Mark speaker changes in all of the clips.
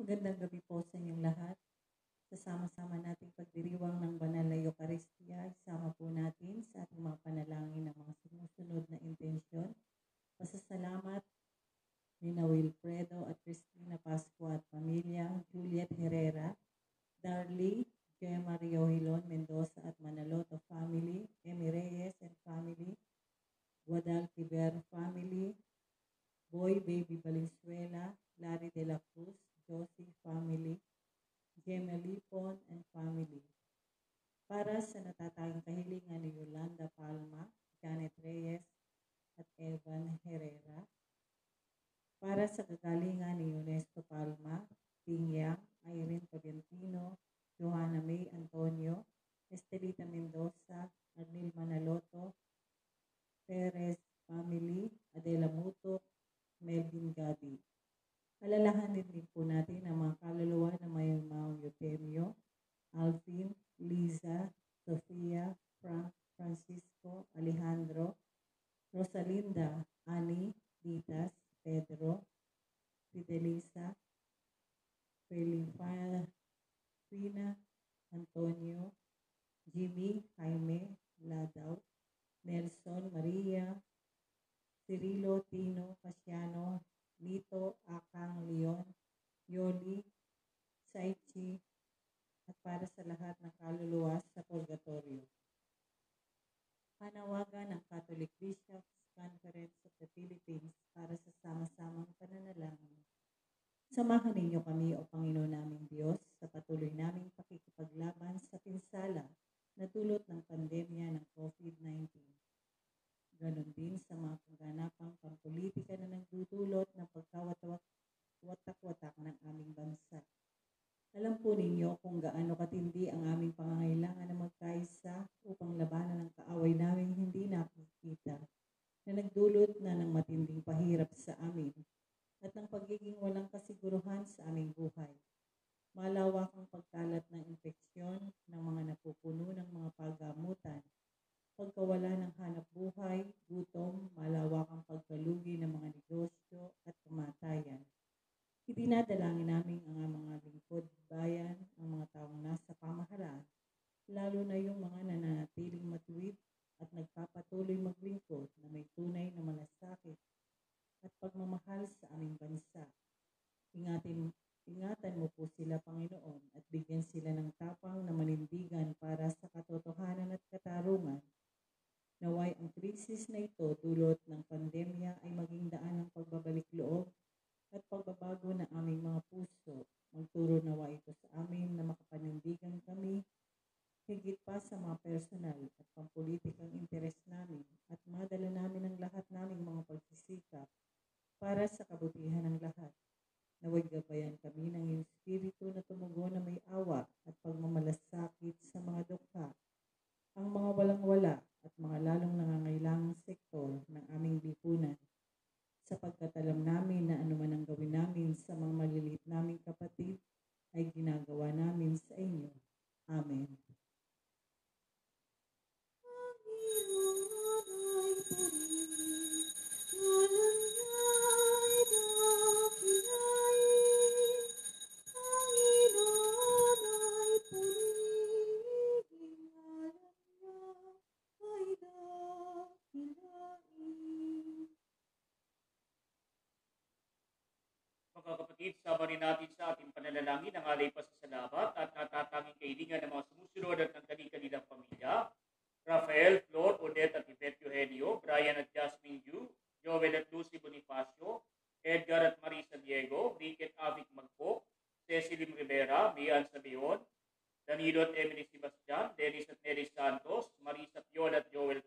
Speaker 1: Magandang gabi po sa inyong lahat. Kasama-sama nating pagdiriwang ng banal na Eucharistia, isama po natin sa ating mga panalangin ng mga sumusunod na intensyon. Pasasalamat Nina Wilfredo at Cristina Pascua at pamilya, Juliet Herrera, Darlie, Gemma Riohilon Mendoza at Manaloto family, Emi Reyes and family, Guadalquiver family, Boy Baby Valenzuela, Larry de la Cruz, Josie family, Gemma Lipon and family. Para sa natatanging kahilingan ni Yolanda Palma, Janet Reyes at Evan Herrera. Para sa kagalingan ni Ernesto Palma, Ting Yang, Irene Tolentino, Johanna May Antonio, Estelita Mendoza, Arnil Manaloto, Perez family, Adela Mutok, Melvin Gabi. Alalahanin din po natin ang mga kaluluwa na may mga Eutemio, Alvin, Liza, Sofia, Frank, Francisco, Alejandro, Rosalinda, Ani, Ditas, Pedro, Fidelisa, Felifina, Antonio, Jimmy, Jaime, Ladaw, Nelson, Maria, Cirilo, Tino, Casiano, Lito, Akang, Leon, Yoli, Saichi, at para sa lahat ng kaluluwa sa purgatorio. Panawagan ng Catholic Bishops Conference of the Philippines para sa sama-samang pananalangin. Samahan ninyo kami, O Panginoon naming Diyos, sa patuloy naming pakikipaglaban sa pinsala na dulot ng pandemya ng COVID-19. Ganon din sa mga kaganapang pampolitika na nagdudulot ng pagkawatak-watak ng aming bansa. Alam po ninyo kung gaano katindi ang aming pangangailangan na magkaisa upang labanan ang kaaway namin hindi nakikita, na nagdulot na ng matinding pahirap sa amin at ng pagiging walang kasiguruhan sa aming buhay. Malawak ang pagkalat ng infeksyon ng mga napupuno ng mga paggamutan, pagkawala ng hanap buhay, gutom, malawak ang pagkalugi ng mga negosyo at kamatayan. Idinadalangin namin ang mga lingkod bayan, ang mga taong nasa pamahalaan, lalo na yung mga nananatiling matuwid at nagpapatuloy maglingkod na may tunay na malasakit at pagmamahal sa aming bansa. Ingatan mo po sila, Panginoon, at bigyan sila ng tapang na manindigan para sa katotohanan at katarungan. Naway ang krisis na ito dulot ng pandemya ay maging daan ng pagbabalik loob at pagbabago ng aming mga puso. Magturo nawa ito sa amin na makapanindigan kami higit pa sa mga personal at pampolitikang interes namin at madala namin ang lahat naming mga pagsisikap para sa kabutihan ng lahat. Naway gabayan kami ng iyong espiritu na tumugon na may awa at pagmamalasakit sa mga dukha, ang mga walang-wala at mga lalong nangangailangang sektor ng aming lipunan, sapagkat alam namin na anuman ang gawin namin sa mga maliliit naming kapatid ay ginagawa namin sa inyo. Amen.
Speaker 2: Mga kapatid, sama rin natin sa ating pananalangin ang alay pasasalamat at natatanging kahilingan ng mga sumusunod at ng kanilang pamilya. Rafael, Flor, Odette at Yvette Eugenio, Brian at Jasmine Yu, Joel at Lucy Bonifacio, Edgar at Marisa Diego, Rick at Avic Magpo, Cecilim Rivera, Mian Sabion, Danilo at Emily Sebastian, Dennis at Nelly Santos, Marisa Piola at Joel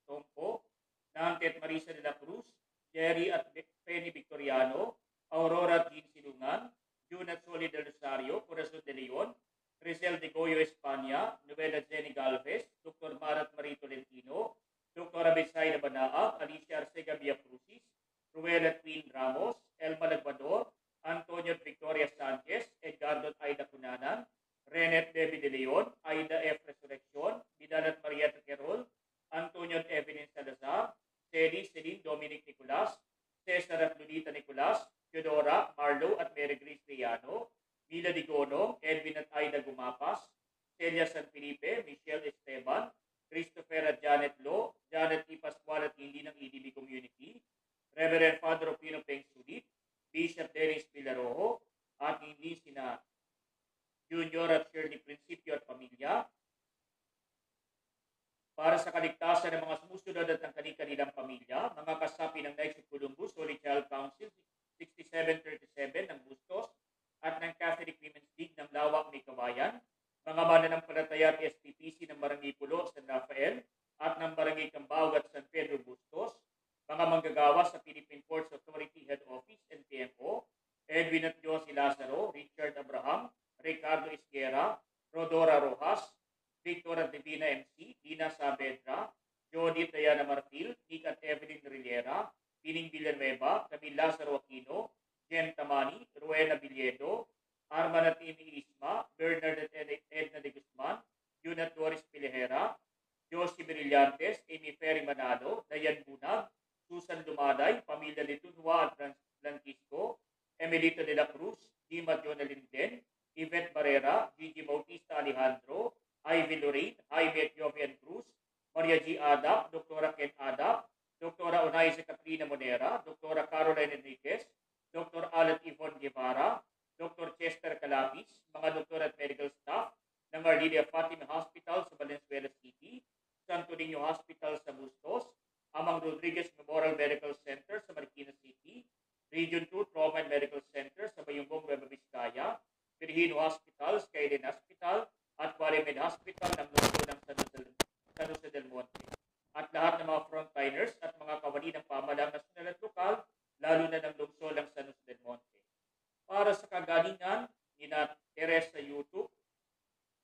Speaker 2: Tompo, Nante at Marisa de la Cruz, Jerry at Penny Victoriano, Aurora at Jean Silungan, June at Solid del Rosario, Corazon de Leon, Rizal de Goyo Espanya, Novela Jenny Galvez, Dr. Marat Marie Tolentino, Dr. Abisay Banaa, Alicia Arcega Villacrucis, Ruel at Queen Ramos, Elma Lagbador, Antonio at Victoria Sanchez, Edgardo at Aida Cunanan, Renet Debbie de Leon, Aida F. Resurrección, Vidal at Maria Tequerol, Antonio at Evelyn Salazar, Celine Dominic Nicolas, Cesar at Lunita Nicolas, Theodora, Marlo at Mary Grace Riano, San Pedro Bustos, mga manggagawa sa Philippine Ports Authority Head Office and PMO, Edwin at Josie Lazaro, Richard Abraham, Ricardo Isguera, Rodora Rojas, Victor at Divina MC, Dina Saavedra, Jody Diana Martil, Nick at Evelyn Rillera, Pining Villanueva, Camille Lazaro Aquino, Jen Tamani, Ruena Villedo, Arman at Amy Isma, Bernard at Edna de Guzman, Jun at Doris Pilejera, Josie Brillantes, Amy Ferry Manalo, Dayan Bunag, Susan Lumaday, Pamilya Litunwa at Francisco, Emelito de la Cruz, Dima Jonalyn Den, Yvette Barrera, Gigi Bautista Alejandro, Ivy Lorraine, Jaime Jovian Cruz, Maria G. Adap, Dr. Ken Adap, Dr. Onaiza Katrina Monera, Dr. Caroline Enriquez, Dr. Alan Yvonne Guevara, Dr. Chester Calapis, mga doktor at medical staff ng Our Lady of Fatima Hospital sa Valenzuela City, Santo Niño Hospital sa Bustos, Amang Rodriguez Memorial Medical Center sa Marikina City, Region 2 Trauma and Medical Center sa Bayumbong, Nueva Vizcaya, Virgin Hospital, Skyline Hospital, at Qualimed Hospital ng lungsod ng San Jose del Monte. At lahat ng mga frontliners at mga kawani ng pamahalang nasyonal at lokal, lalo na ng lungsod ng San Jose del Monte. Para sa kagalingan ni Teresa YouTube,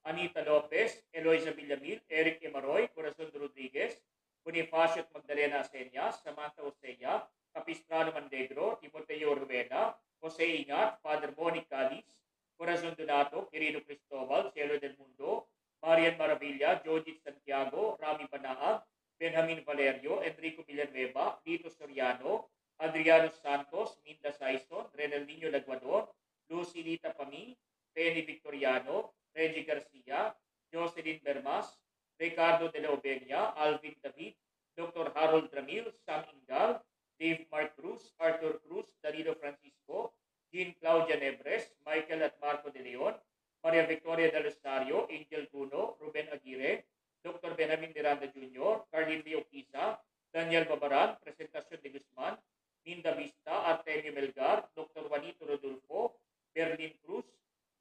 Speaker 2: Anita Lopez, Eloisa Villamil, Eric Emaroy, Corazon Rodriguez, Bonifacio at Magdalena Asenya, Samantha Osea, Capistrano Mandegro, Timoteo Rueda, Jose Ingat, Father Monic Cadiz, Corazon Donato, Quirino Cristobal, Cielo del Mundo, Marian Maravilla, Jojit Santiago, Rami Banaag, Benjamin Valerio, Enrico Villanueva, Lito Soriano, Adriano Santos, Minda Saison, Renaldinho Laguador, Lucy Lita Pami, Penny Victoriano, Reggie Garcia, Jocelyn Bermas, Ricardo de la Obenia, Alvin David, Dr. Harold Ramil, Sam Ingal, Dave Mark Cruz, Arthur Cruz, Danilo Francisco, Jean Claudia Nebres, Michael at Marco de Leon, Maria Victoria del Rosario, Angel Bruno, Ruben Aguirre, Dr. Benjamin Miranda Jr., Carlin Leoquiza, Daniel Babaran, Presentación de Guzman, Minda Vista, Artemio Melgar, Dr. Juanito Rodolfo, Berlin Cruz,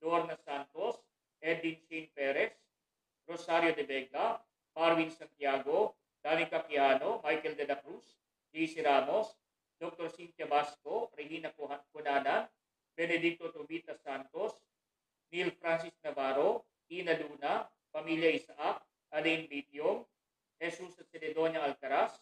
Speaker 2: Lorna Santos, Edwin Shane Perez, Rosario de Vega, Marvin Santiago, Danica Quiano, Michael de la Cruz, JC Ramos, Dr. Cynthia Basco, Regina Cunanan, Benedicto Tobita Santos, Neil Francis Navarro, Ina Luna, Pamilya Isaac, Alain Bitiong, Jesus at Cededonia Alcaraz,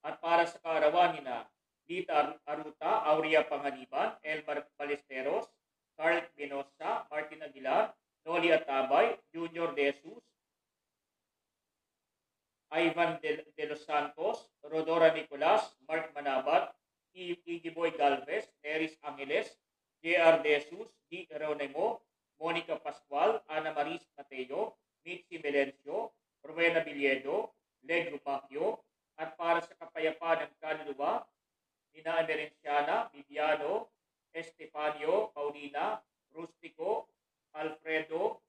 Speaker 2: at para sa kaarawan ni na Lita Aruta, Aurea Panganiban, Elmar Balesteros, Carl Benosa, Martin Aguilar, Noli Atabay, Junior De Jesus, Ivan de los Santos, Rodora Nicolas, Mark Manabat, Igiboy Galvez, Neris Angeles, J.R. De Jesus, D. Geronimo, Monica Pascual, Ana Maris Mateo, Mitzi Melencio, Rowena Villedo, Leg Rupacchio, at para sa kapayapaan ng kaluluwa, Nina Emerenciana, Viviano, Estefanio, Paulina, Rustico, Alfredo,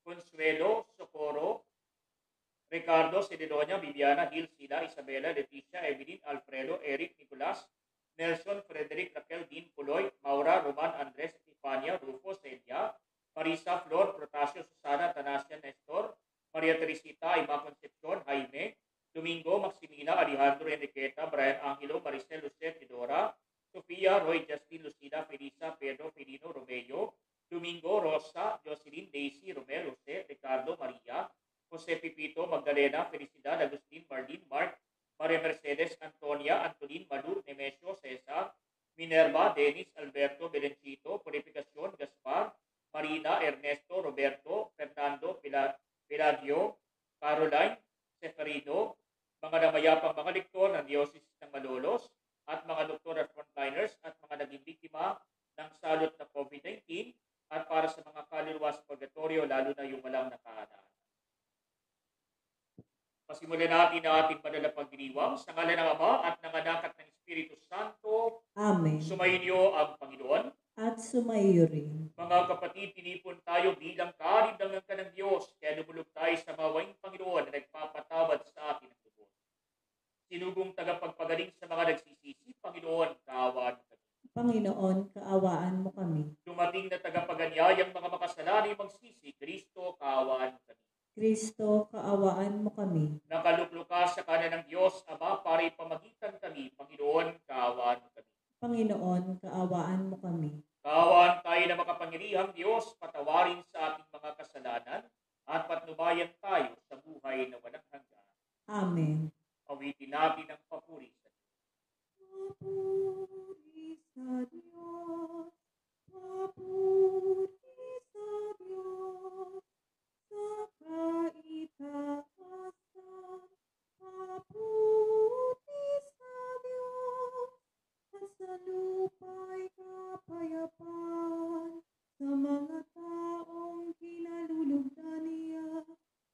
Speaker 2: Consuelo, Socorro, Ricardo, Cededonia, Viviana, Gil, Sila, Isabela, Leticia, Evelyn, Alfredo, Eric, Nicolas, Nelson, Frederick, Raquel, Dean, Puloy, Maura, Roman, Andres, Estefania, Rufo, Celia, Marisa, Flor, Protasio, Susana, Tanasia, Nestor, Maria Teresita, Ima Concepcion, Jaime, Domingo, Maximina, Alejandro, Enriqueta, Brian Angelo, Maricel, Lucet, Tidora, Sofia, Roy, Justin, Lucida, Felisa, Pedro, Felino, Romeo, Domingo, Rosa, Jocelyn, Daisy, Romel, Jose, Ricardo, Maria, Jose Pipito, Magdalena, Felicidad, Agustin, Marlene, Mark, Maria Mercedes, Antonia, Antolin, Malu, Nemesio, Cesar, Minerva, Dennis, Alberto, Belencito, Purificación, Gaspar, Marina, Ernesto, Roberto, Fernando, Piladio, Caroline, Seferino, mga namayapang mga lektor ng Diocese ng Malolos, at mga doktor at frontliners at mga naging biktima ng salot na COVID-19, at para sa mga kaluluwa sa purgatorio, lalo na yung walang nakahanaan. Pasimulan natin ang ating banal na pagdiriwang sa ngalan ng Ama at ng Anak at ng Espiritu Santo.
Speaker 1: Amen.
Speaker 2: Sumainyo ang Panginoon.
Speaker 1: At sumaiyo rin.
Speaker 2: Mga kapatid, tinipon tayo bilang karindangan ka ng Diyos, kaya lumulog tayo sa mawaing Panginoon na nagpapatawad sa atin ng lubos. Sinugong tagapagpagaling sa mga nagsisisi, Panginoon, kaawaan mo kami.
Speaker 1: Panginoon, kaawaan mo kami.
Speaker 2: Dumating na tagapaganyayang mga makasalanay magsisi, Kristo, kaawaan mo kami.
Speaker 1: Kristo, kaawaan mo kami.
Speaker 2: Nakalukluka sa kanan ng Diyos, Ama, para ipamagitan kami. Panginoon, kaawaan mo kami.
Speaker 1: Panginoon, kaawaan mo kami.
Speaker 2: Kaawaan tayo na makapangyarihang Diyos, patawarin sa ating mga kasalanan at patnubayan tayo sa buhay na walang hanggan.
Speaker 1: Amen.
Speaker 2: Awitin natin ang papuri sa Diyos.
Speaker 1: Papuri sa Diyos, papuri sa Diyos, sa kaitaasan, papuri sa Diyos, at sa lupa'y kapayapaan, sa mga taong kinalulugdan niya,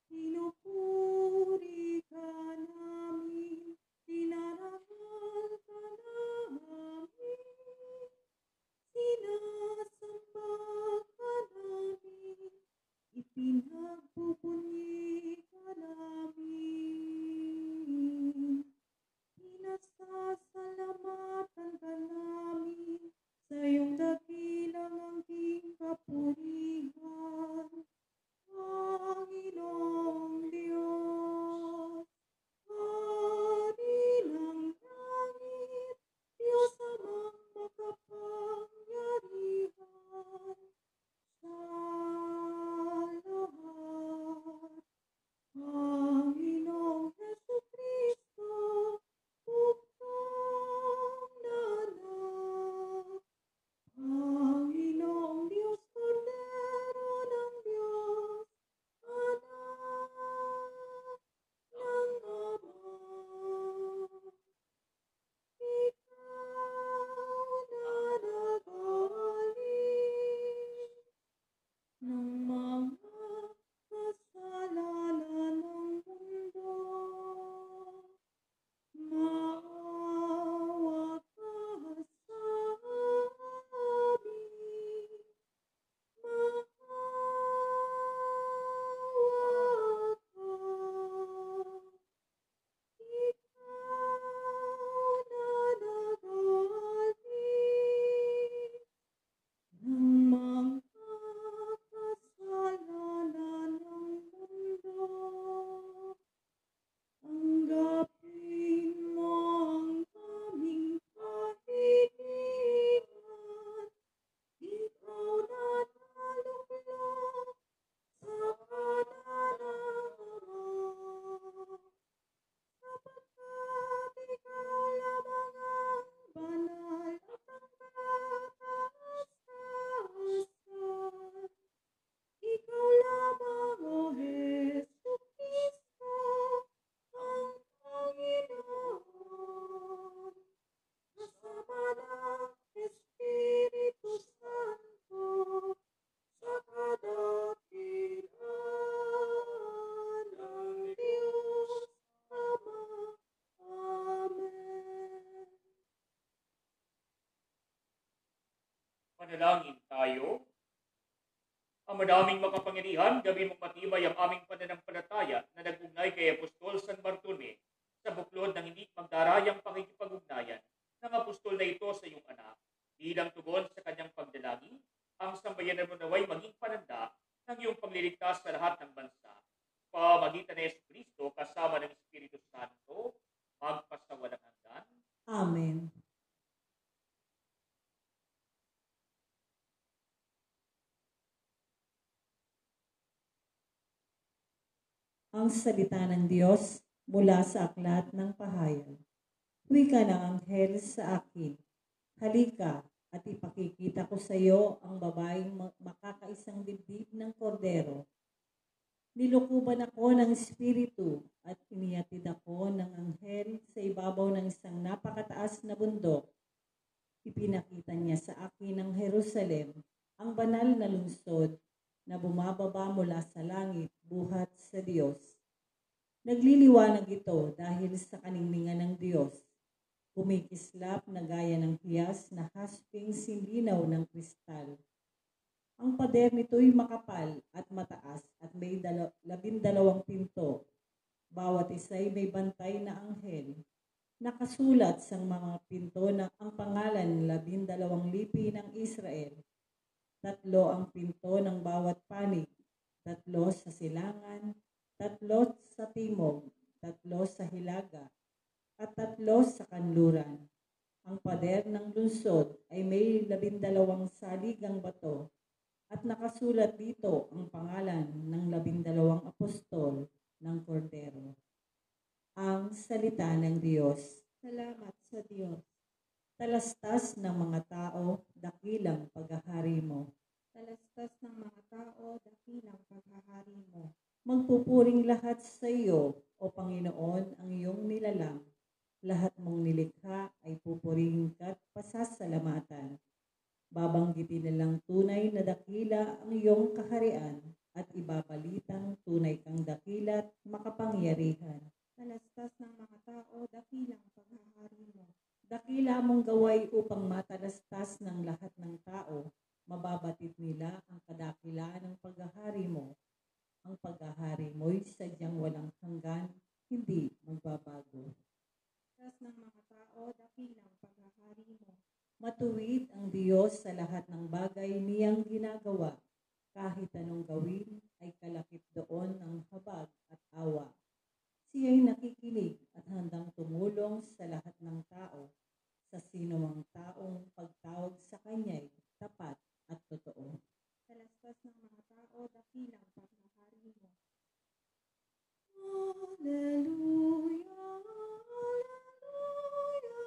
Speaker 1: pinupuri ka namin, dinarangal ka namin, sinasamba ka namin, ipinagbubunyi ka namin, pinasasalamatan ka namin, sa iyong dakilang angking kapurihan, Panginoong Diyos, Hari ng langit, Diyos amang makapangyarihan sa lahat. Panginoong Jesucristo, bugtong nanak, Panginoong Diyos, Kordero ng Diyos, Anak ng Ama, ikaw na nagaling ng mga kasalanan ng mundo, maawa ka sa amin, maawa ka. Ikaw na nagaling ng mga kasalanan ng mundo, tanggapin mo ang aming kahilingan. Ikaw na naluklok sa kanan ng Ama, sapagkat ikaw lamang ang banal at ang kataas-taasan. Ikaw lamang, O Jesucristo, ang Panginoon, kasama ng Espiritu Santo, sa kadakilaan ng Diyos Ama. Amen.
Speaker 2: Manalangin tayo. Ang madaming makapangyarihan, gawin mong matibay ang aming pananampalataya na nag-ugnay kay Apostol San Bartolome sa buklod ng hindi magdarayang pakikipag-ugnayan ng apostol na ito sa iyong anak. Bilang tugon sa kanyang pagdalangin, ang sambayanan mo naway maging pananda ng iyong pagliligtas sa lahat ng bansa. Pamagitan ni Jesucristo kasama ng Espiritu Santo, magpasawalang hanggan.
Speaker 1: Amen. Ang salita ng Diyos mula sa aklat ng pahayag. Wika ng anghel sa akin, halika at ipakikita ko sa iyo ang babaeng makakaisang dibdib ng kordero. Nilukuban ako ng espiritu at inihatid ako ng anghel sa ibabaw ng isang napakataas na bundok. Ipinakita niya sa akin ang Jerusalem, ang banal na lungsod na bumababa mula sa langit buhat sa Diyos. Nagliliwanag ito dahil sa kaningningan ng Diyos. Kumikislap na gaya ng hiyas na hasping sinlinaw ng kristal. Ang pader nito'y makapal at mataas at may 12 pinto. Bawat isa'y may bantay na anghel. Nakasulat sa mga pinto ng ang pangalan 12 lipi ng Israel. 3 ang pinto ng bawat panig, 3 sa silangan, 3 sa timog, 3 sa hilaga, at 3 sa kanluran. Ang pader ng lungsod ay may 12 saligang bato, at nakasulat dito ang pangalan ng 12 apostol ng Kordero. Ang salita ng Diyos. Salamat sa Diyos. Talastas ng mga tao, dakilang paghahari mo.
Speaker 3: Talastas ng mga tao, dakilang paghahari mo.
Speaker 1: Magpupuring lahat sa iyo, O Panginoon, ang iyong nilalang. Lahat mong nilikha ay pupurihin ka't pasasalamatan. Babanggitin nilang tunay na dakila ang iyong kaharian at ibabalitang tunay kang dakila at makapangyarihan.
Speaker 3: Talastas ng mga tao, dakilang paghahari mo.
Speaker 1: Dakila mong gaway upang matalastas ng lahat ng tao. Mababatid nila ang kadakilaan ng paghahari mo. Ang paghahari mo'y sadyang walang hanggan, hindi magbabago.
Speaker 3: Talastas ng mga tao, dakilang paghahari mo.
Speaker 1: Matuwid ang Diyos sa lahat ng bagay niyang ginagawa. Kahit anong gawin ay kalakip doon ng habag at awa. Siya'y nakikinig at handang tumulong sa lahat ng tao. Sa sinumang taong pagtawag sa Kanya'y tapat at totoo.
Speaker 3: Talastas ng mga tao, dakilang paghahari mo.
Speaker 1: Hallelujah, hallelujah, hallelujah.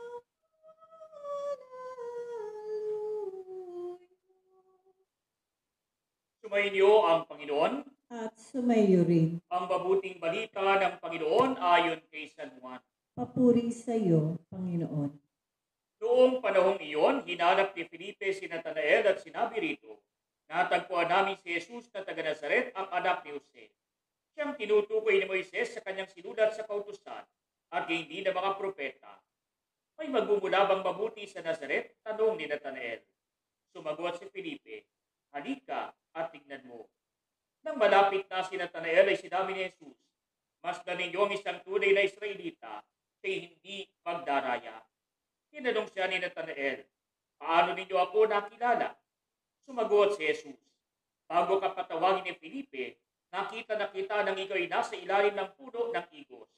Speaker 2: Sumainyo ang Panginoon.
Speaker 1: At sumayo rin.
Speaker 2: Ang mabuting balita ng Panginoon ayon kay San Juan.
Speaker 1: Papuri sa iyo, Panginoon.
Speaker 2: Noong panahong iyon, hinanap ni Felipe si Natanael at sinabi rito, natagpuan namin si Jesus na taga Nazaret, ang anak ni Jose. Siyang tinutukoy ni Moises sa kanyang sinulat sa kautusan at hindi na mga propeta. May magmumula bang mabuti sa Nazaret? Tanong ni Natanael. Sumagot si Felipe, halika at tignan mo. Nang malapit na si Natanael ay sinabi ni Jesus, masdan ninyo ang isang tunay na Israelita, siya'y hindi magdaraya. Tinanong siya ni Natanael, paano ninyo ako nakilala? Sumagot si Jesus, bago ka patawagin ni Felipe, nakita na kita nang ikaw ay nasa ilalim ng puno ng igos.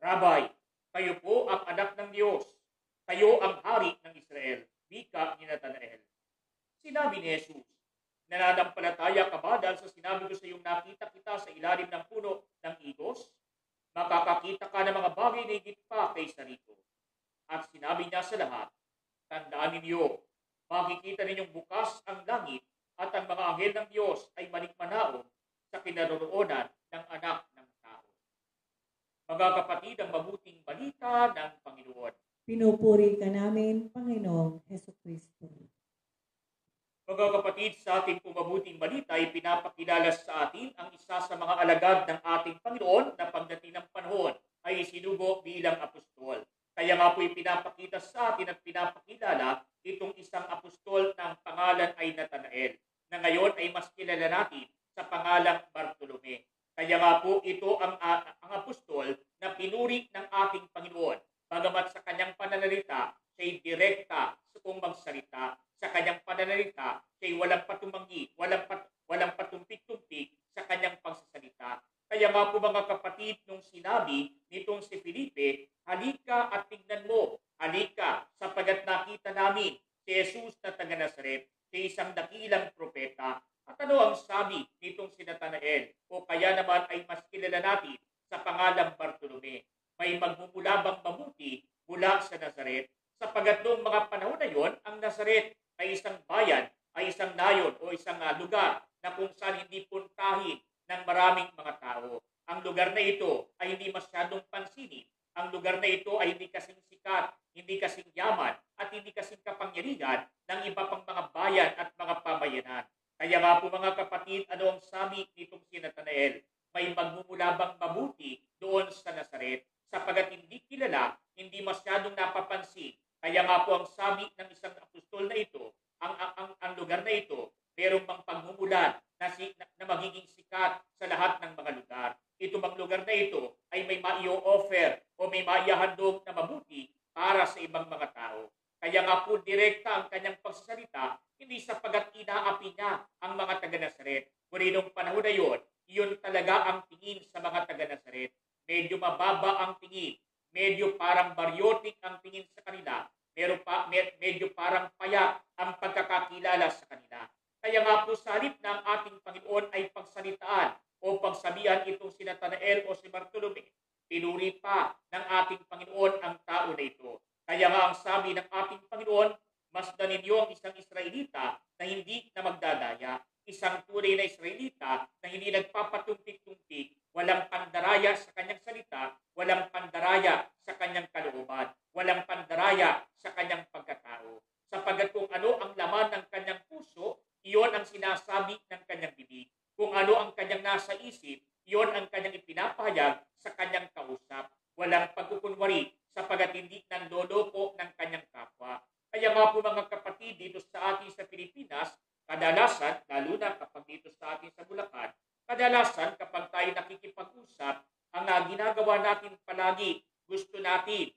Speaker 2: Rabay, kayo po ang anak ng Diyos. Kayo ang hari ng Israel. Wika ni Natanael. Sinabi ni Jesus, nananampalataya ka ba dahil sa sinabi ko sa iyong nakita kita sa ilalim ng puno ng igos? Makakakita ka ng mga bagay na higit pa kaysa rito. At sinabi niya sa lahat, tandaan ninyo, makikita ninyong bukas ang langit at ang mga anghel ng Diyos ay malikmanaon sa kinaroroonan ng anak ng tao. Mga kapatid, ang mabuting balita ng Panginoon.
Speaker 1: Pinupuri ka namin, Panginoong Hesukristo.
Speaker 2: Mga kapatid, sa ating pumabuting balita ay pinapakilala sa atin ang isa sa mga alagad ng ating Panginoon na pagdating ng panahon ay isinugo bilang apostol. Kaya nga po'y pinapakita sa atin at pinapakilala itong isang apostol na ang pangalan ay Natanael, na ngayon ay mas kilala natin sa pangalang Bartolome. Kaya nga po ito ang apostol na pinuri ng ating Panginoon. Bagamat sa kanyang pananalita, siya'y direkta sa kung magsalita. Sa kanyang pananalita, siya'y walang patumanggi, walang patumpik-tumpik sa kanyang pagsasalita. Kaya nga po mga kapatid, nung sinabi nitong si Felipe, halika at tignan mo, halika, sapagat nakita namin si Jesus na taga Nazaret, si isang dakilang propeta. At ano ang sabi nitong si Natanael? O kaya naman ay mas kilala natin sa pangalang Bartolome. May magmumula bang mabuti mula sa Nazaret? Sapagat noong mga panahon na yon, ang Nazaret ay isang bayan, ay isang nayon o isang lugar na kung saan hindi puntahin ng maraming mga tao. Ang lugar na ito ay hindi masyadong pansinin. Ang lugar na ito ay hindi kasing sikat, hindi kasing yaman, at hindi kasing kapangyarihan ng iba pang mga bayan at mga pamayanan. Kaya nga po mga kapatid, ano ang sabi nitong si Natanael? May magmumula bang mabuti doon sa Nazaret? Sapagat hindi kilala, hindi masyadong napapansin. Kaya nga po ang sabi ng isang apostol na ito, ang lugar na ito, mayroong bang pagmumulan na magiging sikat sa lahat ng mga lugar. Ito bang lugar na ito ay may ma-i-offer o may maihahandog na mabuti para sa ibang mga tao. Kaya nga po direkta ang kanyang pagsasalita, hindi sapagat inaapi niya ang mga taga-Nazaret. Ngunit noong panahon na iyon talaga ang tingin sa medyo parang baryotic ang tingin sa kanila, medyo parang payak ang pagkakakilala sa kanila. Kaya nga po sa halip ng ating Panginoon ay pagsalitaan o pagsabihan itong si Natanael o si Bartolome, pinuri pa ng ating Panginoon ang tao na ito. Kaya nga ang sabi ng ating Panginoon, masdan ninyo ang isang Israelita na hindi na magdadaya, isang tunay na Israelita na hindi nagpapatumpik-tumpik, walang pandaraya sa kanyang salita, walang pandaraya sa kanyang kalooban, walang pandaraya sa kanyang pagkatao. Sapagat kung ano ang laman ng kanyang puso, iyon ang sinasabi ng kanyang bibig. Kung ano ang kanyang nasa isip, iyon ang kanyang ipinapahayag sa kanyang kausap. Walang pagkukunwari sapagat hindi nanloloko ng kanyang kapwa. Kaya nga po mga kapatid, dito sa atin sa Pilipinas, kadalasan, lalo na kapag dito sa atin sa Bulacan, kadalasan kapag tayo nakikipag-usap, ang ginagawa natin palagi, gusto natin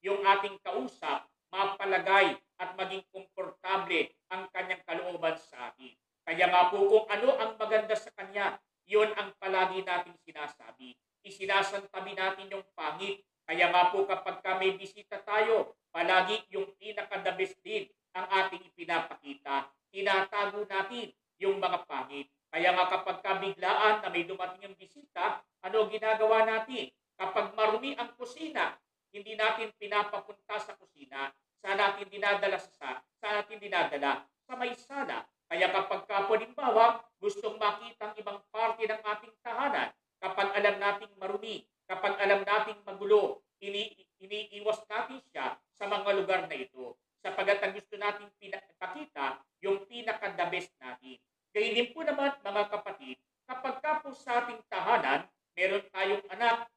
Speaker 2: yung ating kausap mapalagay at maging komportable ang kanyang kalooban sa atin. Kaya nga po kung ano ang maganda sa kanya, yun ang palagi natin sinasabi. Isinasantabi natin yung pangit. Kaya nga po kapag may bisita tayo, palagi yung pinaka-the best din ang ating ipinapakita. Tinatago natin yung mga pangit. Kaya nga kapag biglaan na may dumating yung bisita, ano ginagawa natin? Kapag marumi ang kusina, hindi natin pinapapunta sa kusina, saan natin dinadala sa may sala. Kaya kapag halimbawa, gustong makita ang ibang parte ng ating tahanan, kapag alam nating marumi, kapag alam nating magulo, iniiwas natin siya sa mga lugar na ito. Sapagat ang gusto nating pinakita, yung pinaka-the best natin. Gayun din po naman mga kapatid, kapag po sa ating tahanan, meron tayong anak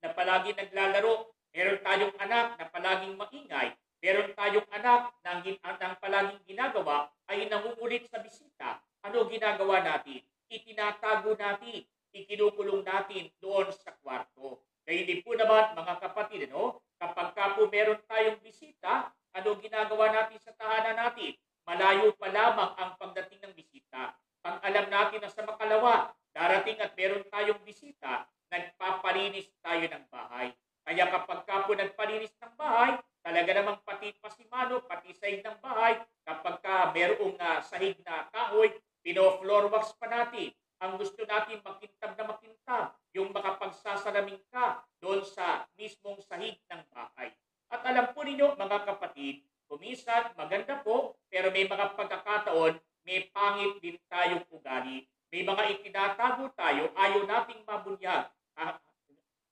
Speaker 2: na palagi naglalaro, meron tayong anak na palaging maingay, meron tayong anak na ang palaging ginagawa ay nangungulit sa bisita. Ano ginagawa natin? Itinatago natin, ikinukulong natin doon sa kwarto. Kaya din po naman mga kapatid, kapag po meron tayong bisita, ano ginagawa natin sa tahanan natin? Malayo pa lamang ang pagdating ng bisita. Pag alam natin na sa makalawa, darating at meron tayong bisita, nagpapalinis tayo ng bahay. Kaya kapag po nagpalinis ng bahay, talaga namang pati pasimano, pati sahig ng bahay, kapag merong sahig na kahoy, pino-floor wax pa natin. Ang gusto natin makintab na makintab, yung makapagsasalaming ka doon sa mismong sahig ng bahay. At alam po ninyo mga kapatid, kuminsan maganda po, pero may mga pagkakataon, may pangit din tayong ugali. May mga itinatago tayo, ayaw nating mabunyag.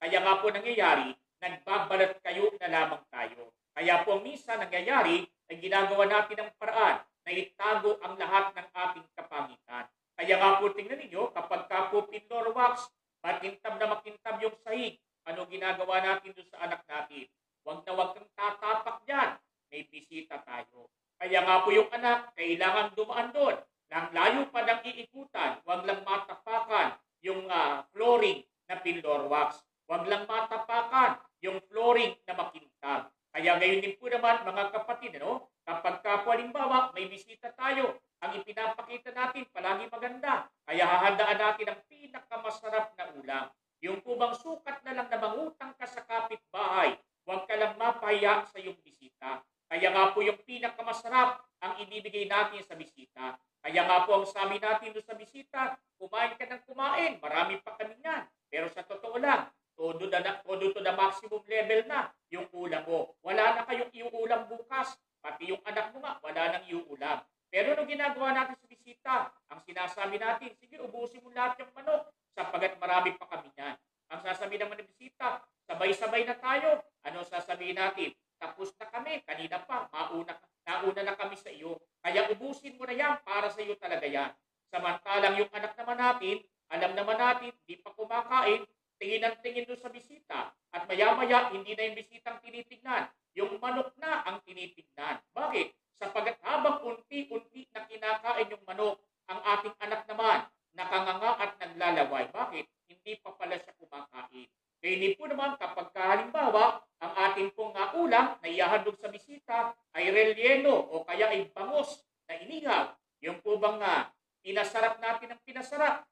Speaker 2: Kaya nga po nangyayari, nagbabalat kayo na lamang tayo. Kaya po minsan nangyayari, ay ginagawa natin ang paraan na itago ang lahat ng ating kapangitan. Kaya nga po tingnan ninyo, kapag po pinlor wax, makintab na makintab yung sahig, ano ginagawa natin doon sa anak natin? Huwag kang tatapak dyan, may bisita tayo. Kaya nga po yung anak, kailangan dumaan doon. Nang layo pa ng iikutan, huwag lang matapakan yung flooring na pinlor wax. Huwag lang matapakan yung flooring na makintab. Kaya ngayon din po naman mga kapatid, kapag po halimbawa may bisita tayo, ang ipinapakita natin palagi maganda. Kaya hahandaan natin ang pinakamasarap na ulam. Yung po bang sukat na lang na mangutang ka sa kapitbahay, huwag ka lang mapahiya sa iyong bisita. Kaya nga po yung pinakamasarap ang ibibigay natin sa bisita. Kaya nga po ang sabi natin doon sa bisita, kumain ka ng kumain, marami pa kami yan. Pero sa totoo lang, todo to the maximum level na yung ulam mo. Wala na kayong iuulam bukas, pati yung anak mo nga, wala nang iuulam. Pero ano ginagawa natin sa bisita? Ang sinasabi natin, sige, ubusin mo lahat yung manok, sapagat marami pa kami yan. Ang sasabihin naman ng bisita, sabay-sabay na tayo. Ano sasabihin natin? Tapos na kami, kanina pa, nauna na kami sa iyo. Kaya ubusin mo na yan, para sa iyo talaga yan. Samantalang yung anak naman natin, alam naman natin, di pa kumakain, tingin ang tingin doon sa bisita. At maya-maya, hindi na yung bisitang tinitignan. Yung manok na ang tinitignan. Bakit? Sapagat habang unti-unti na kinakain yung manok, ang ating anak naman, nakanganga at naglalaway. Bakit? Hindi pa pala siya kumakain. Kaya hindi po naman kapag halimbawa, ang ating pong ulam na ihahandog sa bisita ay relleno o kaya ay bangus na inihaw. Yung po bang pinasarap natin ang pinasarap.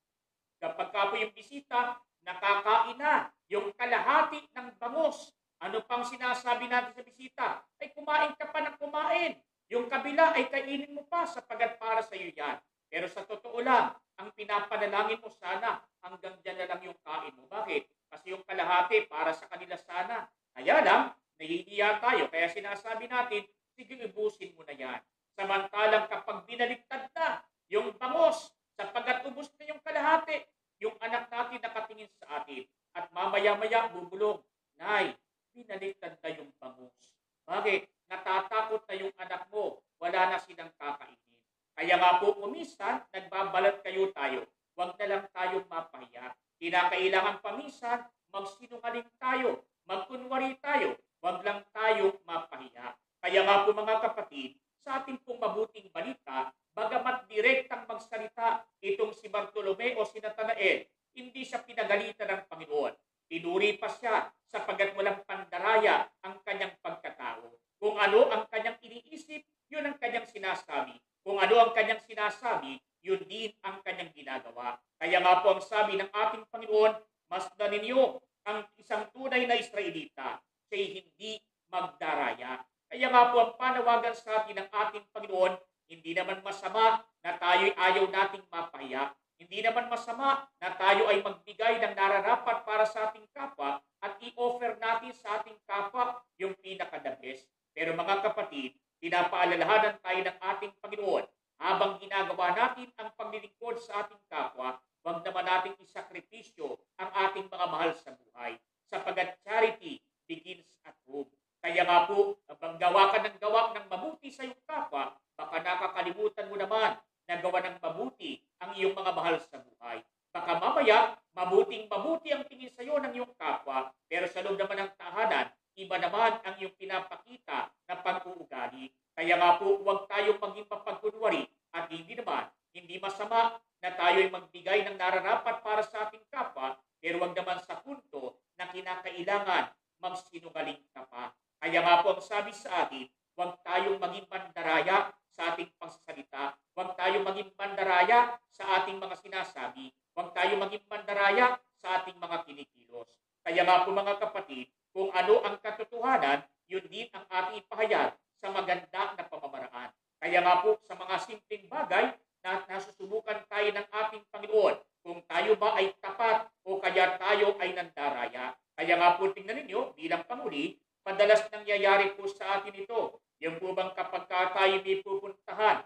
Speaker 2: Kapag po yung bisita, nakakain na yung kalahati ng bangus. Ano pang sinasabi natin sa bisita? Ay kumain ka pa ng kumain. Yung kabila ay kainin mo pa sapagat para sa iyo yan. Pero sa totoo lang, ang pinapanalangin mo sana hanggang dyan na lang yung kain mo. Bakit? Kasi yung kalahati para sa kanila sana. Kaya lang, nahihiya tayo. Kaya sinasabi natin, sige, ubusin mo na yan. Samantalang kapag binaliktad na yung bangos, sapagat ubus na yung kalahati, yung anak natin nakatingin sa atin. At mamaya-maya bubulong, Nay, binaliktad na yung bangus. Bakit? Natatakot na yung anak mo. Wala na silang kakainin. Kaya nga po kuminsan, nagbabalat kayo tayo. Huwag na lang tayong mapahiya. Kinakailangan paminsan, magsinungaling tayo. Magkunwari tayo. Huwag lang tayong mapahiya. Kaya nga po mga kapatid, sa ating pong mabuting balita, bagamat direktang magsalita itong si Bartolome o si Natanael, hindi siya pinagalitan ng Panginoon. Pinuri pa siya sapagat walang pandaraya ang kanyang pagkatao. Kung ano ang kanyang iniisip, yun ang kanyang sinasabi. Kung ano ang kanyang sinasabi, yun din ang kanyang ginagawa. Kaya nga po ang sabi ng ating Panginoon, masdan ninyo ang isang tunay na Israelita, siya'y hindi magdaraya. Kaya nga po ang panawagan sa atin ng ating Panginoon, hindi naman masama na tayo'y ayaw nating mapahiya. Hindi naman masama na tayo ay magbigay ng nararapat para sa ating kapwa at i-offer natin sa ating kapwa yung pinaka-the best. Pero mga kapatid, pinapaalalahanan tayo ng ating Panginoon habang ginagawa natin ang paglilingkod sa ating kapwa, huwag naman nating isakripisyo ang ating mga mahal sa buhay. Sapagat charity begins at home. Kaya nga po, habang gawa ka ng mabuti sa iyong kapwa, baka nakakalimutan mo naman na gawa ng mabuti ang iyong mga mahal sa buhay. Baka mamaya, mabuting-mabuti ang tingin sa iyo ng iyong kapwa, pero sa loob naman ng tahanan, iba naman ang iyong pinapakita na pag-uugali. Kaya nga po, huwag tayong maging mapagkunwari at hindi masama na tayo ay magbigay ng nararapat para sa ating kapwa, pero huwag naman sa punto na kinakailangan magsinungaling ka pa. Kaya nga po ang sabi sa atin, huwag tayong maging mandaraya sa ating pagsasalita. Huwag tayong maging mandaraya sa ating mga sinasabi. Huwag tayong maging mandaraya sa ating mga kinikilos. Kaya nga po mga kapatid, kung ano ang katotohanan, yun din ang ating ipahayag sa maganda na pamamaraan. Kaya nga po sa mga simpleng bagay na nasusubukan tayo ng ating Panginoon, kung tayo ba ay tapat o kaya tayo ay nandaraya. Kaya nga po tingnan ninyo, bilang Panguli, madalas nangyayari po sa atin ito. Yung po bang kapag tayo may pupuntahan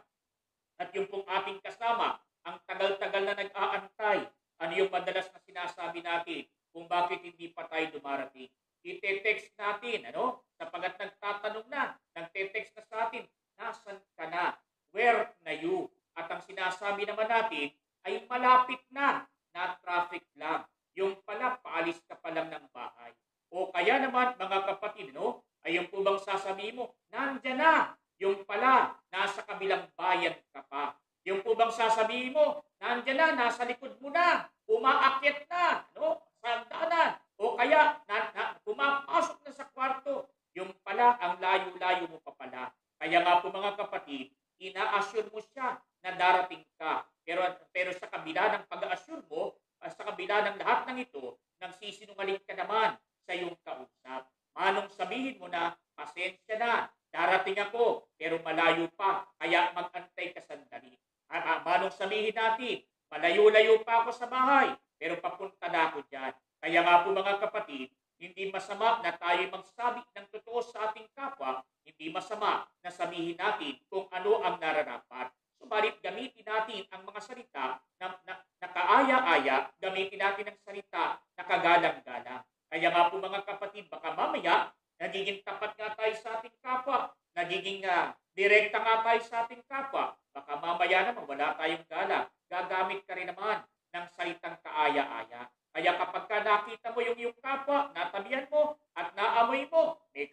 Speaker 2: at yung pong ating kasama, ang tagal-tagal na nag-aantay, ano yung madalas na sinasabi natin kung bakit hindi pa tayo dumarating? Ite-text natin, sapagat nagtatanong na, nagte-text na sa atin, nasan ka na? Where na you? At ang sinasabi naman natin ay malapit na traffic lang. Yung pala, paalis ka pa lang ng bahay. O kaya naman, mga kapatid, ay yung po bang sasabihin mo, nandyan na. Yung pala, nasa kabilang bayan ka pa. Yung po bang sasabihin mo, nandyan na, nasa likod mo na, umaakyat na, sa daanan. O kaya, pumapasok na sa kwarto. Yung pala, ang layo-layo mo pa pala. Kaya nga po mga kapatid, ina-assure mo siya na darating ka. Pero sa kabila ng pag-assure mo, sa kabila ng lahat ng ito, nagsisinungaling ka naman sa iyong kausap. Manong sabihin mo na, pasensya na, darating ako, pero malayo pa, kaya mag-antay ka sandali. Manong sabihin natin, malayo-layo pa ako sa bahay, pero papunta na ako dyan. Kaya nga po mga kapatid, hindi masama na tayo magsabi ng totoo sa ating kapwa, hindi masama na sabihin natin kung ano ang nararapat. Subalit gamitin natin ang mga salita na kaaya-aya, gamitin natin ang salita na kagalang-galang. Kaya nga po mga kapatid, baka mamaya, nagiging tapat nga tayo sa ating kapwa, nagiging direkta nga tayo sa ating kapwa, baka mamaya naman wala tayong galang, gagamit ka rin naman ng salitang kaaya-aya. Kaya kapag nakita mo yung iyong kapwa, natabihan mo at naamoy mo, may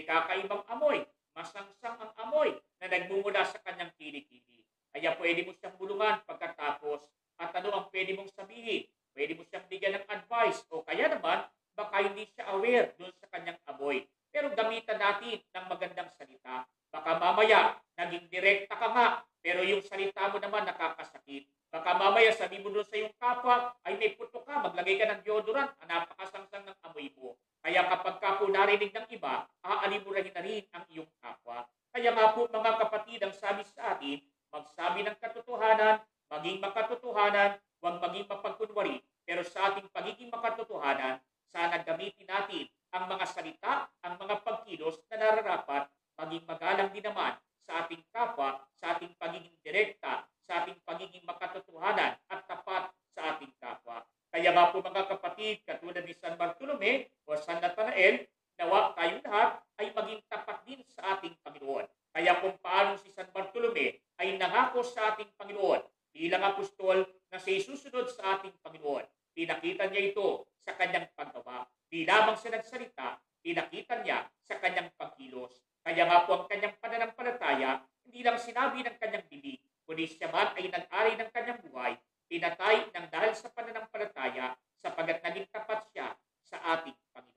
Speaker 2: kakaibang amoy, masangsang ang amoy na nagmumula sa kanyang kilikili. Kaya pwede mo siyang bulungan pagkatapos at ano ang pwede mong sabihin? Pwede mo siyang bigyan ng advice o kaya naman, baka hindi siya aware doon sa kanyang amoy. Pero gamitan natin ng magandang salita. Baka mamaya, naging direkta ka nga, pero yung salita mo naman nakakasakit. Baka mamaya sabi mo doon sa iyong kapwa, ay may puto ka, maglagay ka ng deodorant, napakasangsang ng amoy mo. Kaya kapag ka po narinig lima, aalimurahin na rin ang iyong kapwa. Kaya nga po mga kapatid, ang sabi sa atin, magsabi ng katotohanan, maging makatotohanan, huwag maging mapagkunwari. Pero sa ating pagiging makatotohanan, sana gamitin natin ang mga salita, ang mga pagkilos na nararapat, maging magalang din naman sa ating kapwa, sa ating pagiging direkta, sa ating pagiging makatotohanan at tapat sa ating kapwa. Kaya nga po mga kapatid, katulad ni San Bartolome o San Natanael, nawa tayong lahat ay maging tapat din sa ating Panginoon. Kaya kung paano si San Bartolome ay nangako sa ating Panginoon bilang apostol na siya susunod sa ating Panginoon, pinakita niya ito sa kanyang paggawa. Di lamang siya nagsalita, pinakita niya sa kanyang pagkilos. Kaya nga po ang kanyang pananampalataya, hindi lang sinabi ng kanyang bibig, kundi siya man ay nag-ari ng kanyang buhay, pinatay ng dahil sa pananampalataya, sapagat naging tapat siya sa ating Panginoon.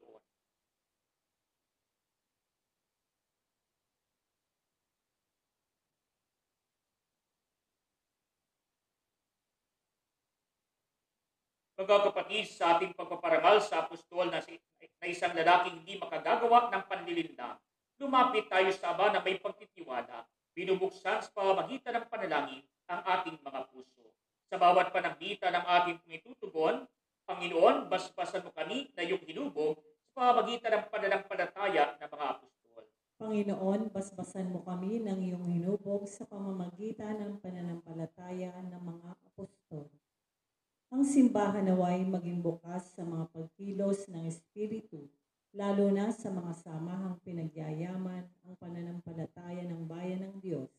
Speaker 2: Mga kapatid, sa ating pagpaparangal sa apostol na isang lalaking hindi makagagawa ng panlilinlang, lumapit tayo sa Ama na may pagtitiwala, binubuksan sa pamamagitan ng panalangin ang ating mga puso. Sa bawat pananglitan ng ating pangitutugon, Panginoon, basbasan mo kami na iyong hinubog sa pamamagitan ng pananampalataya ng mga apostol.
Speaker 1: Panginoon, basbasan mo kami ng iyong hinubog sa pamamagitan ng pananampalataya ng mga apostol. Ang simbahan naway maging bukas sa mga pagkilos ng Espiritu, lalo na sa mga samahang pinagyayaman ang pananampalataya ng bayan ng Diyos.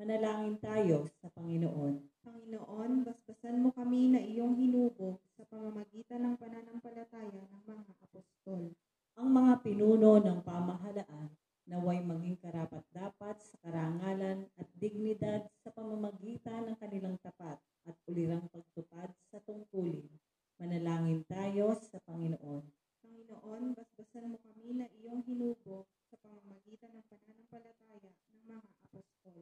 Speaker 1: Manalangin tayo sa Panginoon.
Speaker 3: Panginoon, basbasan mo kami na iyong hinubog sa pamamagitan ng pananampalataya ng mga apostol.
Speaker 1: Ang mga pinuno ng pamahalaan naway maging karapat-dapat sa karangalan at dignidad sa pamamagitan ng kanilang tapat at ulirang pagtupad sa tungkulin. Manalangin tayo sa Panginoon.
Speaker 3: Panginoon, basbasan mo kami na iyong hinubog sa pamamagitan ng pananampalataya ng mga apostol.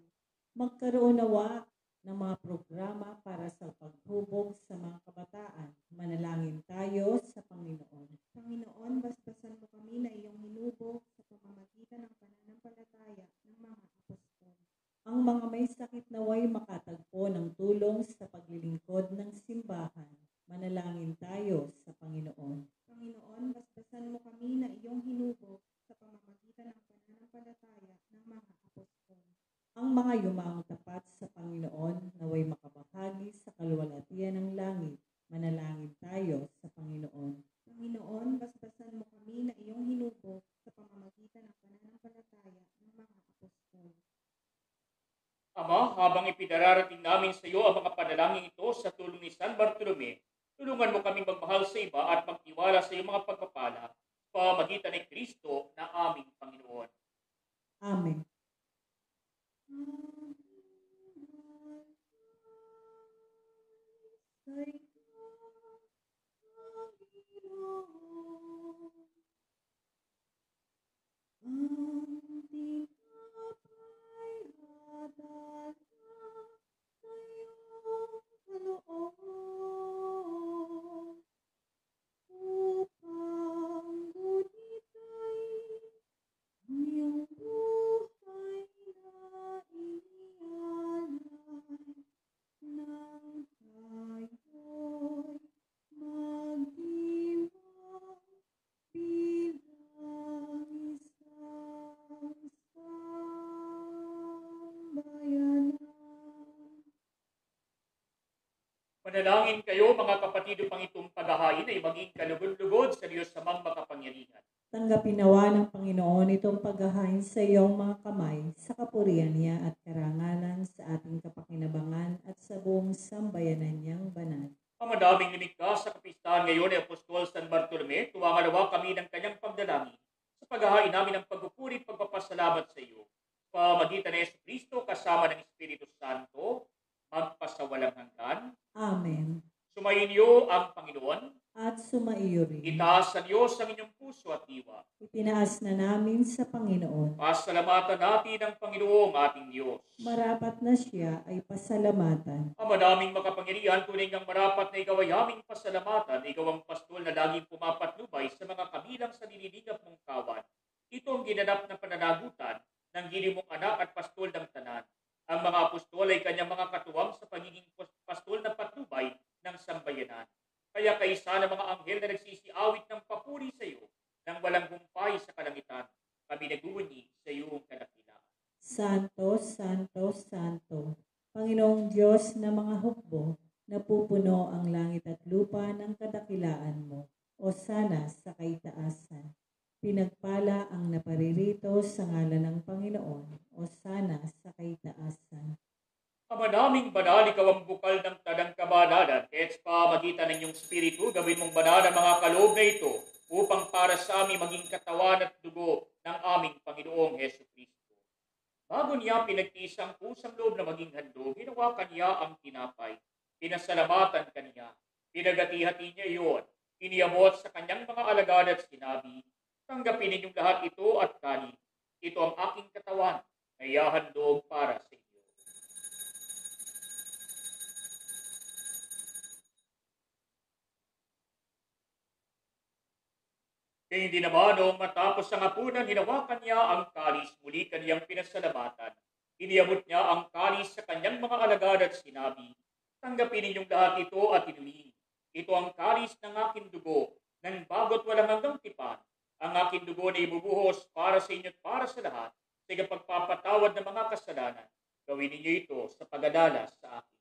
Speaker 1: Magkaroon nawa ng mga programa para sa paghubog sa mga kabataan. Manalangin tayo sa Panginoon.
Speaker 3: Panginoon, basbasan mo kami na iyong hinubog sa pamamagitan ng pananampalataya ng mga apostol.
Speaker 1: Ang mga may sakit naway makatagpo ng tulong sa paglilingkod ng simbahan. Manalangin tayo sa Panginoon.
Speaker 3: Panginoon, basbasan mo kami na iyong hinubog sa pamamagitan ng pananampalataya ng mga apostol.
Speaker 1: Ang mga yumaong tapat sa Panginoon naway makabahagi sa kaluwalhatian ng langit. Manalangin tayo sa Panginoon.
Speaker 3: Panginoon, basbasan mo kami na iyong hinubog sa pamamagitan ng pananampalataya ng mga apostol.
Speaker 2: Ama, habang ipinararating namin sa iyo ang mga panalangin ito sa tulong ni San Bartolome, tulungan mo kaming magmahal sa iba at magtiwala sa iyong mga pagpapala sa pamamagitan ni Kristo na aming Panginoon.
Speaker 1: Amen.
Speaker 2: Manalangin kayo mga kapatid upang itong paghahain ay maging kalugod-lugod sa Diyos samang makapangyarihan.
Speaker 1: Tanggapin nawa ng Panginoon itong paghahain sa iyong mga kamay sa kapurihan niya at karangalan sa ating kapakinabangan at sa buong sambayanan niyang banal.
Speaker 2: Ang madaming lumikha sa kapistahan ngayon ay Apostol San Bartolome, tuwangan nawa kami ng kanyang pagdalangin sa paghahain namin ng pagpupuri at pagpapasalamat sa iyo. Pamagitan ni Jesucristo kasama ng Espiritu Santo, magpasawalang hanggan.
Speaker 1: Amen.
Speaker 2: Sumainyo ang Panginoon.
Speaker 1: At sumaiyo rin.
Speaker 2: Itaas sa Diyos ang inyong puso at diwa.
Speaker 1: Itinaas na namin sa Panginoon.
Speaker 2: Pasalamatan natin ang Panginoong ating Diyos.
Speaker 1: Marapat na siya ay pasalamatan.
Speaker 2: Ang madaming makapangyarihan, tunay ngang marapat na ikaw ay aming pasalamatan. Ikaw ang pastol na laging pumapatnubay sa mga kabilang sa nililingap mong kawan. Ito ang ginanap na pananagutan ng ginimong anak at pastol ng tanan. Ang mga apostol ay kanyang mga katuwang sa pagiging pastol ng patnubay ng sambayanan. Kaya kaisa ng mga anghel na nagsisiawit ng papuri sa iyo nang walang humpay sa kalangitan, kami naguwani sa iyong kadakilaan.
Speaker 1: Santo, Santo, Santo, Panginoong Diyos na mga hukbo, napupuno ang langit at lupa ng kadakilaan mo. O sana sa kaitaasan. Pinagpala ang naparirito sa ngalan ng Panginoon. O sana sa kaitaasan.
Speaker 2: Ama naming banal, ikaw ang bukal ng tanang kabanalan, kaya't sa pamagitan ng iyong spiritu, gawin mong banal ang mga kaloob na ito, upang para sa amin maging katawan at dugo ng aming Panginoong Heso Kristo. Bago niya pinagtiis ang pusang loob na maging handog, ginawa kanya ang tinapay. Pinasalamatan kanya. Pinagati-hati niya iyon. Iniabot sa kanyang mga alagad at sinabi, tanggapin ninyong lahat ito at kanin. Ito ang aking katawan na ihahandog para sa inyo. Kaya hindi naman noong matapos ang hapunan, hinawakan niya ang kalis, muli kaniyang pinasalamatan. Iniabot niya ang kalis sa kanyang mga alagad at sinabi, tanggapin ninyong lahat ito at inumin. Ito ang kalis ng aking dugo, ng bago't walang hanggang tipan. Ang aking dugo na ibubuhos para sa inyo at para sa lahat, sa pagpapatawad ng mga kasalanan. Gawin ninyo ito sa pag-alala sa akin.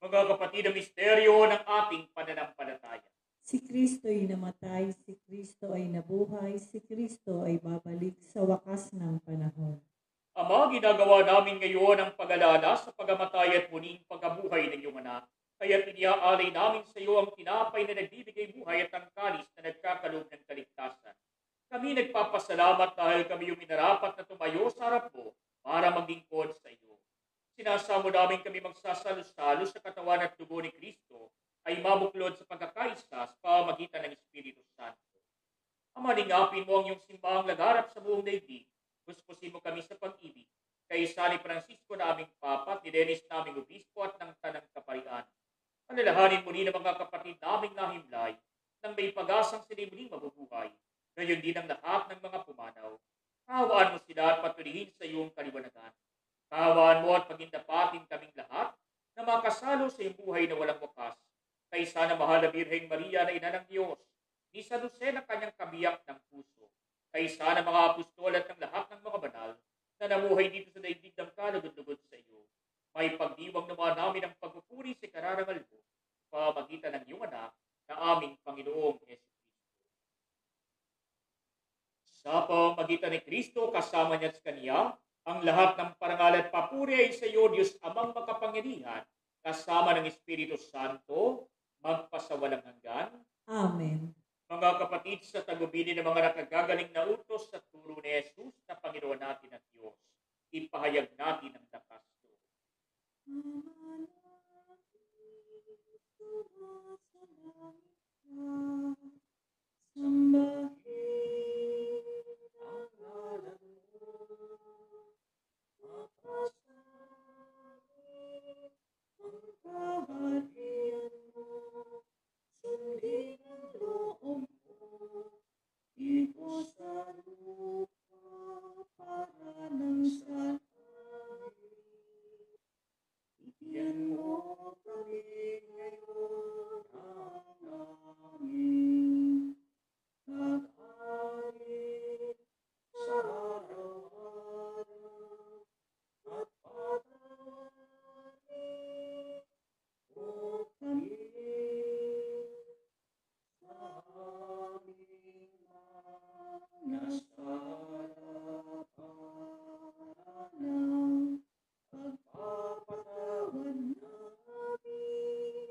Speaker 2: Mga kapatid, ang misteryo ng ating pananampalataya.
Speaker 1: Si Kristo ay namatay, si Kristo ay nabuhay, si Kristo ay babalik sa wakas ng panahon.
Speaker 2: Ama, ginagawa namin ngayon ang pag-alala sa pagamatay at muling pagkabuhay ng iyong anak. Kaya iniaalay namin sa iyo ang tinapay na nagbibigay buhay at ang kalis na nagkakaloob ng kaligtasan. Kami nagpapasalamat dahil kami yung minarapat na tumayo sa harap mo para maglingkod sa iyo. Sinasamo namin kami magsasalo-salo sa katawan at dugo ni Kristo ay mabuklod sa pagkakaisa sa pamagitan ng Espiritu Santo. Ama, lingapin mo ang iyong simbahang lagarap sa buong daigdig. Puspusin mo kami sa pag-ibig. Kay San Francisco na aming Papa, ni Dennis naming Obispo at ng Tanang Kaparian. Panalahanin mo rin ang mga kapatid naming nahimlay nang may pag-asang sila muling mabubuhay. Ngayon din ang lahat ng mga pumanaw. Kahawaan mo sila at patuloyin sa iyong kaliwanagan. Kahawaan mo at pagindapatin kaming lahat na makasalo sa iyong buhay na walang wakas. Kay sana mahal na Birheng Maria na ina ng Diyos, ni San Jose na kanyang kabiyak ng puso, kay sana mga apostol at ng lahat ng mga banal na namuhay dito sa daigdig ng kalugod-lugod sa iyo. May pagdiwang naman namin ang pagpupuri sa kararangal mo sa pamagitan ng iyong anak na aming Panginoong Heso Kristo. Sa pamagitan ni Kristo, kasama niya sa Kanya, ang lahat ng parangal at papuri ay sa iyo, Diyos Amang makapangyarihan, kasama ng Espiritu Santo, magpasawalang hanggan.
Speaker 1: Amen.
Speaker 2: Mga kapatid, sa tagubili ng mga nakagagaling na utos sa turo ni Jesus na Panginoon natin at Diyos, ipahayag natin ang lakas ito.
Speaker 1: Sambahin ang ngalan mo, mapasanin ang kaharian mo, sundin ang loob mo, dito sa lupa para ng sa langit. Bigyan mo kami ngayon ang aming pag-alit sa araw-araw at patawarin mo kami sa aming mga sala para ng pagpapatawad namin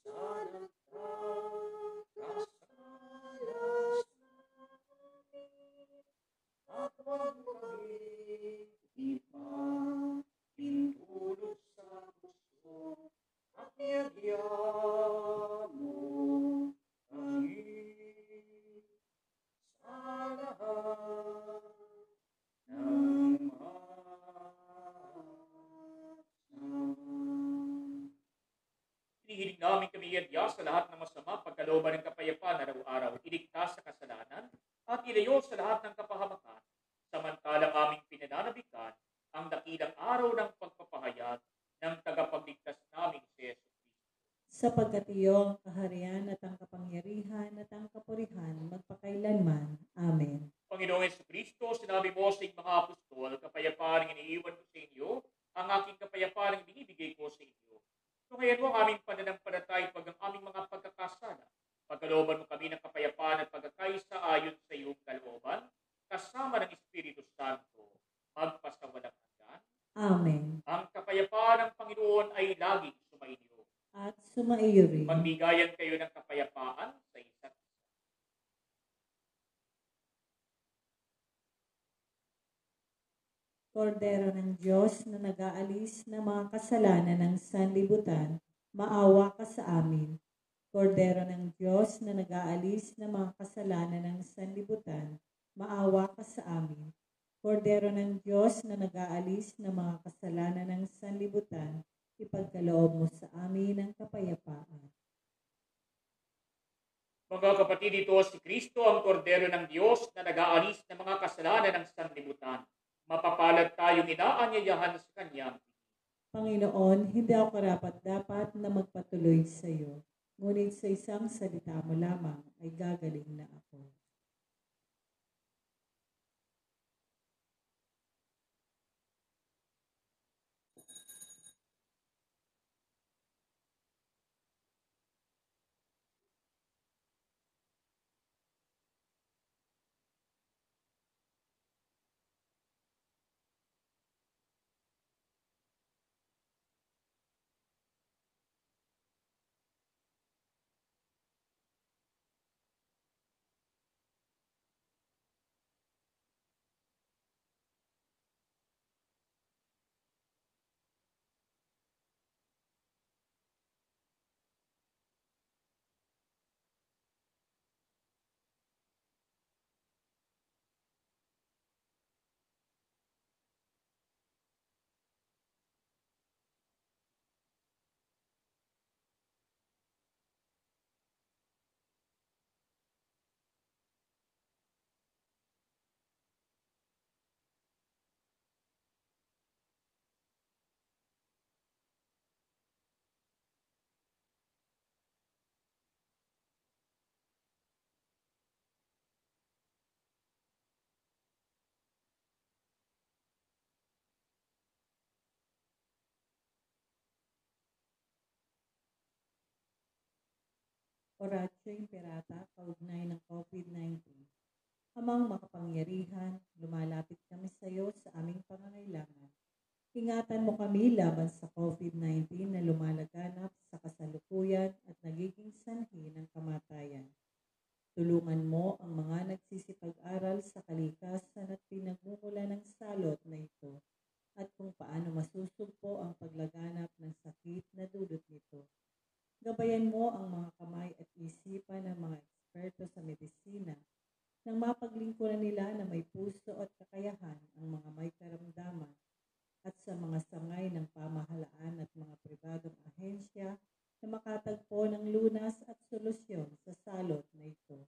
Speaker 1: sa nagkakasala sa amin, at huwag mo kami ipahintulot sa gusto, at niyagya mo kami sa lahat ng masama.
Speaker 2: Hinihiling namin kami iadya sa lahat ng masama, pagkalooban ng kapayapaan araw-araw, iligtas sa kasalanan, at ilayo sa lahat ng kapahamakan, samantalang aming pinananabikan ang dakilang araw ng pagpapahayag ng tagapagligtas namin si Yesu Cristo.
Speaker 1: Sapagkat iyo ang kaharian at ang kapangyarihan at ang kapurihan magpakailanman. Amen.
Speaker 2: Panginoong Yesu Cristo, sinabi mo sa iyong mga apostol, kapayapaan ang iniiwan ko sa inyo, ang aking kapayapaan ang binibigay ko sa inyo. Tungayan mo ang aming pananampalataya pag ang aming mga pagkakasala. Pagkalooban mo kami ng kapayapaan at pagkakaisa ayon sa iyong kalooban, kasama ng Espiritu Santo, magpasawalang hanggan.
Speaker 1: Amen.
Speaker 2: Ang kapayapaan ng Panginoon ay laging sumainyo.
Speaker 1: At sumaiyo rin.
Speaker 2: Magbigayan kayo ng kapayapaan sa isa't isa.
Speaker 1: Kordero ng Diyos na nag-aalis ng mga kasalanan ng sanlibutan, maawa ka sa amin. Kordero ng Diyos na nag-aalis ng mga kasalanan ng sanlibutan, maawa ka sa amin. Kordero ng Diyos na nag-aalis ng mga kasalanan ng sanlibutan, ipagkaloob mo sa amin ang kapayapaan.
Speaker 2: Mga kapatid, ito si Kristo ang kordero ng Diyos na nag-aalis ng mga kasalanan ng sanlibutan. Mapapalad tayong inaanyayahan sa Kanyang.
Speaker 1: Panginoon, hindi ako karapat-dapat na magpatuloy sa iyo, ngunit sa isang salita mo lamang ay gagaling na ako. Oratio Imperata, kaugnay ng COVID-19. Amang makapangyarihan, lumalapit kami sa iyo sa aming pangangailangan. Ingatan mo kami laban sa COVID-19 na lumalaganap sa kasalukuyan at nagiging sanhi ng kamatayan. Tulungan mo ang mga nagsisipag-aral sa kalikasan at pinagmumula ng salot na ito at kung paano masusugpo ang paglaganap ng sakit na dulot nito. Gabayan mo ang mga kamay at isipan ng mga eksperto sa medisina nang mapaglingkuran nila na may puso at kakayahan ang mga may karamdaman at sa mga sangay ng pamahalaan at mga pribadong ahensya na makatagpo ng lunas at solusyon sa salot na ito.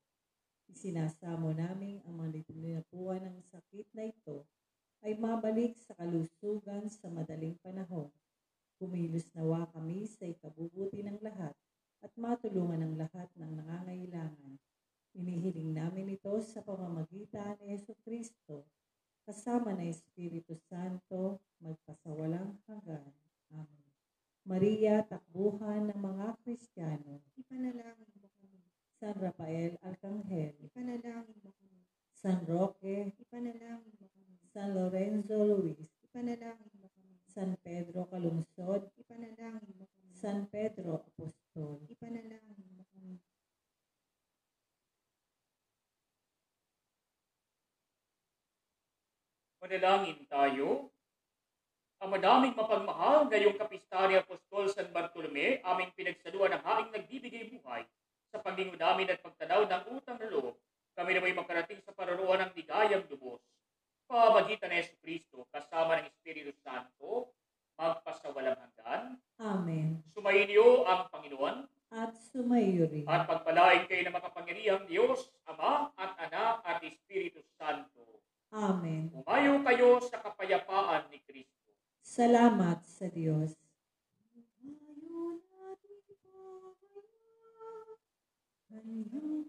Speaker 1: Isinasamo namin ang mga nitinapuan ng sakit na ito ay mabalik sa kalusugan sa madaling panahon. Kumilos nawa kami sa ikabubuti ng lahat at matulungan ang lahat ng nangangailangan. Inihiling namin ito sa pamamagitan ni Yesu Cristo, kasama ng Espiritu Santo, magpasawalang hanggan. Amen. Maria, takbuhan ng mga Kristiyano.
Speaker 3: Ipanalangin mo kami.
Speaker 1: San Rafael Arcangel.
Speaker 3: Ipanalangin mo kami.
Speaker 1: San Roque.
Speaker 3: Ipanalangin mo kami.
Speaker 1: San Lorenzo Luis.
Speaker 3: Ipanalangin mo kami.
Speaker 1: San Pedro Calungsod.
Speaker 3: Ipanalangin mo kami.
Speaker 1: San Pedro Apostol.
Speaker 3: Ipanalangin mo kami.
Speaker 2: Manalangin tayo. Ang madaming mapagmahal ngayong kapistahan ni Apostol San Bartolome, aming pinagsaluhan ng haing nagbibigay buhay sa paglingon namin at pagtanaw ng utang na loob. Kami na may makarating sa pararooan ng ligayang lubos. Pamagitan ni Yesu Cristo, kasama ng Espiritu Santo, magpasawalang hanggan.
Speaker 1: Amen.
Speaker 2: Sumainyo ang Panginoon. ngayon
Speaker 1: at sumayo rin.
Speaker 2: at pagpalain kayo ng makapangyarihang Diyos, Ama at Anak at Espiritu Santo.
Speaker 1: Amen.
Speaker 2: Umayo kayo sa kapayapaan ni Kristo.
Speaker 1: Salamat sa Diyos. Ayaw natin pahaya, kanyang